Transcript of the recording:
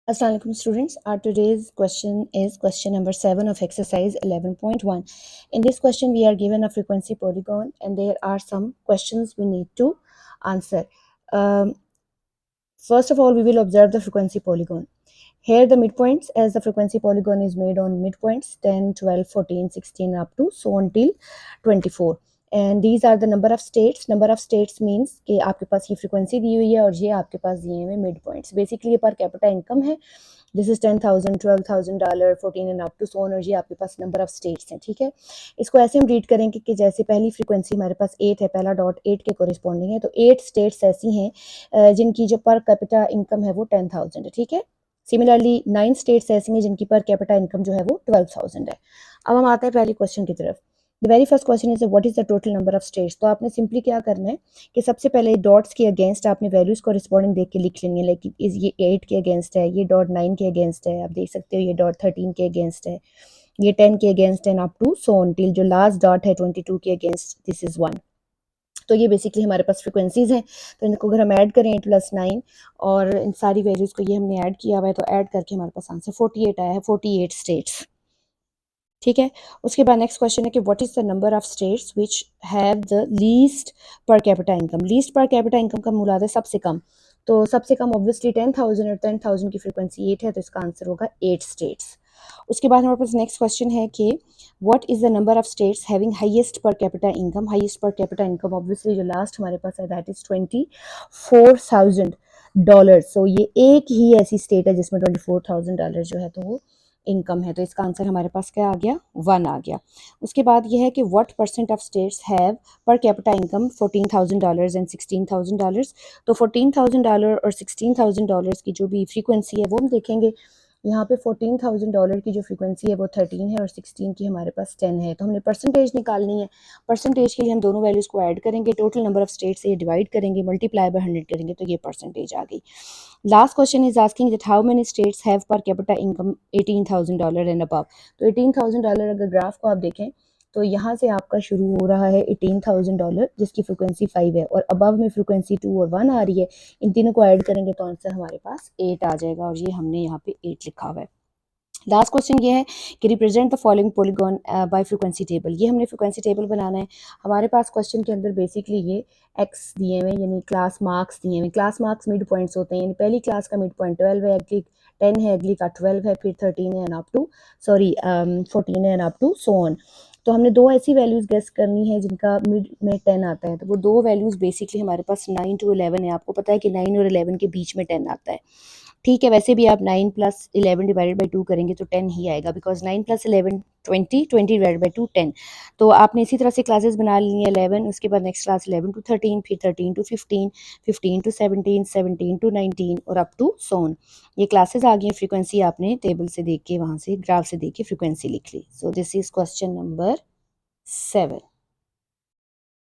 Assalamu alaikum students. Our today's question is question number 7 of exercise 11.1. In this question we are given a frequency polygon and there are some questions we need to answer. First of all, we will observe the frequency polygon. Here the midpoints, as the frequency polygon is made on midpoints 10, 12, 14, 16 up to so until 24. And these are the number of states. Number of states means कि आपके पास ये frequency दी हुई है और ये आपके पास दिए हुए mid points. Basically ये per capita income है. This is $10,000, $12,000, 14 and up to so on, और ये आपके पास number of states हैं. ठीक है, इसको ऐसे हम रीड करेंगे कि जैसे पहली फ्रीक्वेंसी हमारे पास 8 है, पहला डॉट 8 के कोरिस्पॉन्डिंग है, तो 8 स्टेट्स ऐसी हैं जिनकी जो पर कैपिटा इनकम है वो 10,000 है. ठीक है, सिमिलरली 9 स्टेट्स ऐसी हैं जिनकी पर कैपिटा इनकम जो है वो 12,000 है. अब हम आते हैं पहले क्वेश्चन की तरफ. The very first question is what is the total number of states. तो आपने सिंपली क्या करना है कि सबसे पहले डॉट्स के अगेंस्ट आपने वैल्यूज को रिस्पॉन्डिंग देख के लिख लेंगे. लाइक इज ये 8 के अगेंस्ट है, ये डॉट 9 के अगेंस्ट है, आप देख सकते हो ये डॉट 13 के अगेंस्ट है, ये 10 के अगेंस्ट है, up to so on till जो लास्ट डॉट है 22 के अगेंस्ट दिस इज 1. तो ये बेसिकली हमारे पास फ्रिक्वेंसीज हैं. तो इनको अगर हम ऐड करें 8 + 9 और इन सारी वैल्यूज़ को ये हमने ऐड किया हुआ है, तो ऐड करके हमारे पास आंसर 48 आया है, 48 स्टेट्स. ठीक है, उसके बाद नेक्स्ट क्वेश्चन है कि what is the number of states which have the least per capita income. Least per capita income का मुराद है सबसे कम. तो सबसे कम ऑब्वियसली 10,000 और 10,000 की फ्रिक्वेंसी 8 है, तो इसका आंसर होगा 8 स्टेट्स. उसके बाद हमारे पास नेक्स्ट क्वेश्चन है कि what is the number of states having highest per capita income. Highest per capita income obviously जो लास्ट हमारे पास है दैट इज़ $24,000. सो ये एक ही ऐसी स्टेट है जिसमें $24,000 जो है तो वो इनकम है. तो इसका आंसर हमारे पास क्या आ गया, 1 आ गया. उसके बाद ये है कि what percent of states have per capita income $14,000 and $16,000. तो $14,000 और $16,000 की जो भी फ्रीक्वेंसी है वो हम देखेंगे. यहाँ पे $14,000 की जो फ्रीक्वेंसी है वो 13 है और 16 की हमारे पास 10 है. तो हमने परसेंटेज निकालनी है. परसेंटेज के लिए हम दोनों वैल्यूज़ को ऐड करेंगे, टोटल नंबर ऑफ स्टेट से ये डिवाइड करेंगे, मल्टीप्लाई बाय 100 करेंगे, तो ये परसेंटेज आ गई. Last question is asking that how many states have per capita income $18,000 and above. तो $18,000 अगर ग्राफ को आप देखें तो यहाँ से आपका शुरू हो रहा है $18,000 जिसकी फ्रिक्वेंसी 5 है और अबव में फ्रिक्वेंसी 2 और 1 आ रही है. इन तीनों को ऐड करेंगे तो आंसर हमारे पास 8 आ जाएगा और ये हमने यहाँ पे 8 लिखा हुआ है. लास्ट क्वेश्चन ये है कि represent the following polygon bye frequency table. ये हमने फ्रीक्वेंसी टेबल बनाना है. हमारे पास क्वेश्चन के अंदर बेसिकली ये एक्स दिए हुए यानी क्लास मार्क्स दिए हुए. क्लास मार्क्स मिड पॉइंट्स होते हैं, यानी पहली क्लास का मिड पॉइंट 12 है, अगली 10 है, अगली का 12 है, फिर 13 है एंड अप टू 14 है and up to so on. तो हमने दो ऐसी वैल्यूज़ गेस करनी है जिनका मिड में 10 आता है. तो वो दो वैल्यूज़ बेसिकली हमारे पास 9 to 11 है. आपको पता है कि 9 और 11 के बीच में 10 आता है. ठीक है, वैसे भी आप 9 + 11 डिवाइडेड बाई 2 करेंगे तो 10 ही आएगा, बिकॉज 9 + 11 20, 20 डिवाइडेड बाई 2 10. तो आपने इसी तरह से क्लासेस बना ली हैं 11, उसके बाद नेक्स्ट क्लास 11 to 13, फिर 13 to 15, 15 to 17, 17 to 19 और अप टू सोन. ये क्लासेस आ गई हैं. फ्रीक्वेंसी आपने टेबल से देख के, वहाँ से ग्राफ से देख के फ्रीक्वेंसी लिख ली. So this is question number 7.